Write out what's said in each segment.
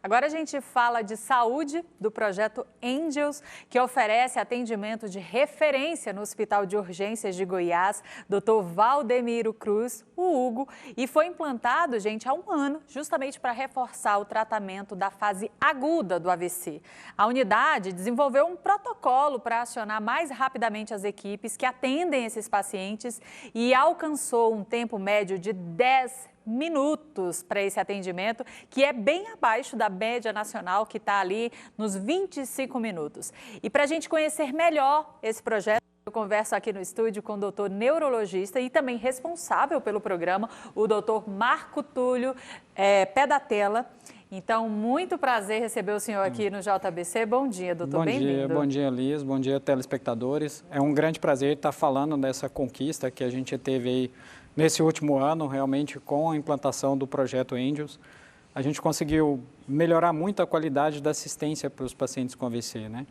Agora a gente fala de saúde do projeto Angels, que oferece atendimento de referência no Hospital de Urgências de Goiás, Dr. Valdemiro Cruz, o Hugo, e foi implantado, gente, há um ano, justamente para reforçar o tratamento da fase aguda do AVC. A unidade desenvolveu um protocolo para acionar mais rapidamente as equipes que atendem esses pacientes e alcançou um tempo médio de 10 minutos para esse atendimento, que é bem abaixo da média nacional, que está ali nos 25 minutos. E para a gente conhecer melhor esse projeto, eu converso aqui no estúdio com o doutor neurologista e também responsável pelo programa, o doutor Marco Túlio Pé da Tela. Então, muito prazer receber o senhor aqui no JBC. Bom dia, doutor, bem-vindo. Bom dia, Liz. Bom dia, telespectadores. É um grande prazer estar falando dessa conquista que a gente teve aí nesse último ano, realmente, com a implantação do projeto Angels. A gente conseguiu melhorar muito a qualidade da assistência para os pacientes com AVC, né?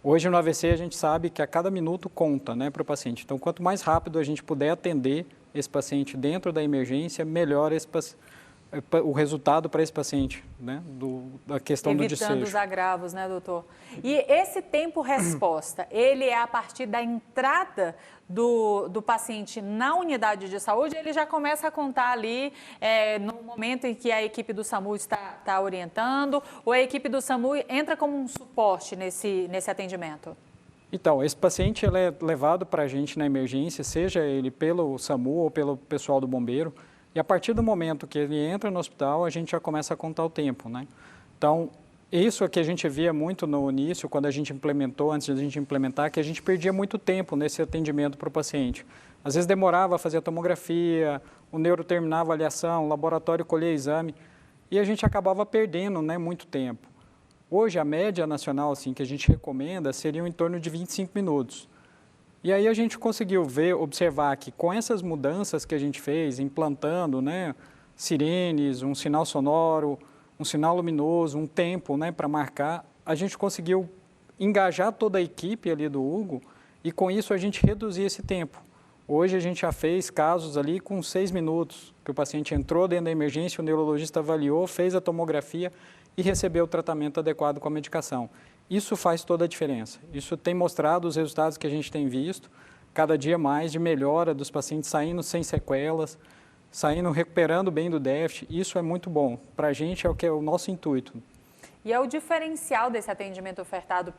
Hoje, no AVC, a gente sabe que a cada minuto conta, né, para o paciente. Então, quanto mais rápido a gente puder atender esse paciente dentro da emergência, melhor o resultado para esse paciente, né, da questão do desfecho. Evitando os agravos, né, doutor? E esse tempo-resposta, ele é a partir da entrada do paciente na unidade de saúde, ele já começa a contar ali no momento em que a equipe do SAMU está orientando, ou a equipe do SAMU entra como um suporte nesse atendimento? Então, esse paciente ele é levado para a gente na emergência, seja ele pelo SAMU ou pelo pessoal do bombeiro, e a partir do momento que ele entra no hospital, a gente já começa a contar o tempo, né? Então, isso é que a gente via muito no início, quando a gente implementou, antes de a gente implementar, que a gente perdia muito tempo nesse atendimento para o paciente. Às vezes demorava a fazer a tomografia, o neuro terminava a avaliação, o laboratório colhia exame, e a gente acabava perdendo, né, muito tempo. Hoje, a média nacional assim, que a gente recomenda seria em torno de 25 minutos. E aí a gente conseguiu observar que com essas mudanças que a gente fez, implantando, né, sirenes, um sinal sonoro, um sinal luminoso, um tempo, né, para marcar, a gente conseguiu engajar toda a equipe ali do Hugo e com isso a gente reduzir esse tempo. Hoje a gente já fez casos ali com 6 minutos, que o paciente entrou dentro da emergência, o neurologista avaliou, fez a tomografia e recebeu o tratamento adequado com a medicação. Isso faz toda a diferença. Isso tem mostrado os resultados que a gente tem visto, cada dia mais de melhora dos pacientes saindo sem sequelas, saindo recuperando bem do déficit. Isso é muito bom. Para a gente é o que é o nosso intuito. E é o diferencial desse atendimento ofertado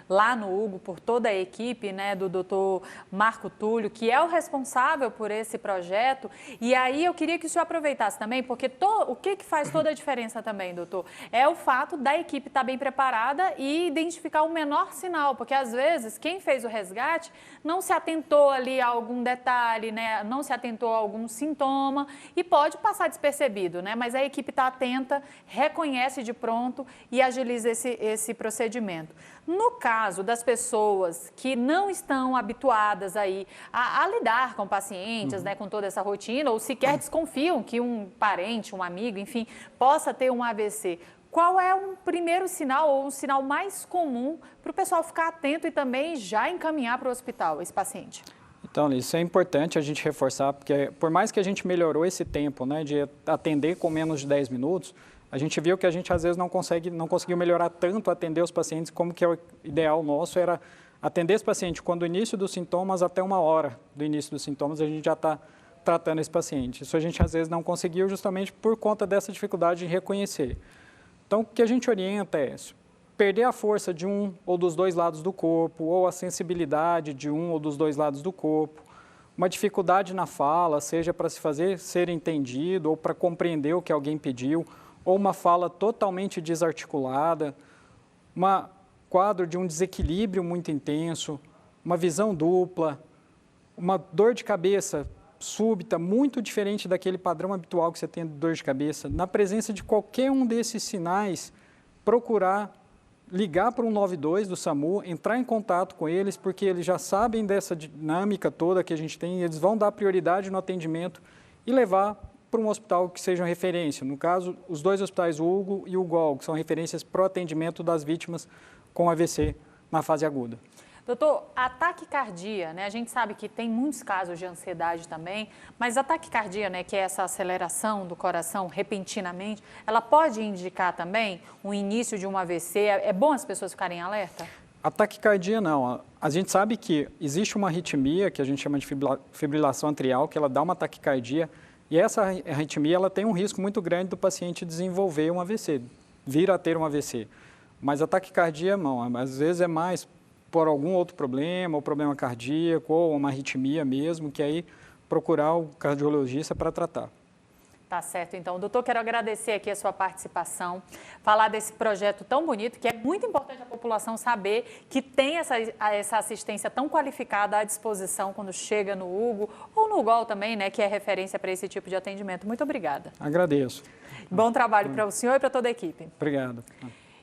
lá no Hugo, por toda a equipe, né, do doutor Marco Túlio, que é o responsável por esse projeto. E aí eu queria que o senhor aproveitasse também, porque o que faz toda a diferença também, doutor? É o fato da equipe estar bem preparada e identificar o menor sinal, porque às vezes quem fez o resgate não se atentou ali a algum detalhe, né, não se atentou a algum sintoma e pode passar despercebido, né? Mas a equipe está atenta, reconhece de pronto e agiliza esse procedimento. No caso das pessoas que não estão habituadas aí a lidar com pacientes, né, com toda essa rotina, ou sequer desconfiam que um parente, um amigo, enfim, possa ter um AVC, qual é um primeiro sinal ou um sinal mais comum para o pessoal ficar atento e também já encaminhar para o hospital esse paciente? Então, isso é importante a gente reforçar, porque por mais que a gente melhorou esse tempo, né, de atender com menos de 10 minutos, a gente viu que a gente às vezes não conseguiu melhorar tanto atender os pacientes, como que é o ideal nosso era atender esse paciente quando o início dos sintomas até 1 hora do início dos sintomas a gente já está tratando esse paciente. Isso a gente às vezes não conseguiu justamente por conta dessa dificuldade de reconhecer. Então, o que a gente orienta é perder a força de um ou dos dois lados do corpo, ou a sensibilidade de um ou dos dois lados do corpo, uma dificuldade na fala, seja para se fazer ser entendido ou para compreender o que alguém pediu, ou uma fala totalmente desarticulada, um quadro de um desequilíbrio muito intenso, uma visão dupla, uma dor de cabeça súbita, muito diferente daquele padrão habitual que você tem de dor de cabeça. Na presença de qualquer um desses sinais, procurar ligar para o 192 do SAMU, entrar em contato com eles, porque eles já sabem dessa dinâmica toda que a gente tem, eles vão dar prioridade no atendimento e levar para um hospital que seja referência. No caso, os dois hospitais, o Hugo e o GOL, que são referências para o atendimento das vítimas com AVC na fase aguda. Doutor, a taquicardia, né? A gente sabe que tem muitos casos de ansiedade também, mas a taquicardia, né, que é essa aceleração do coração repentinamente, ela pode indicar também o início de um AVC? É bom as pessoas ficarem em alerta? A taquicardia não. A gente sabe que existe uma arritmia, que a gente chama de fibrilação atrial, que ela dá uma taquicardia, e essa arritmia ela tem um risco muito grande do paciente desenvolver um AVC, vir a ter um AVC. Mas a taquicardia não, às vezes é mais por algum outro problema, ou problema cardíaco, ou uma arritmia mesmo, que aí procurar o cardiologista para tratar. Tá certo, então. Doutor, quero agradecer aqui a sua participação, falar desse projeto tão bonito, que é muito importante a população saber que tem essa assistência tão qualificada à disposição quando chega no Hugo, ou no UGOL também, né, que é referência para esse tipo de atendimento. Muito obrigada. Agradeço. Bom trabalho para o senhor e para toda a equipe. Obrigado.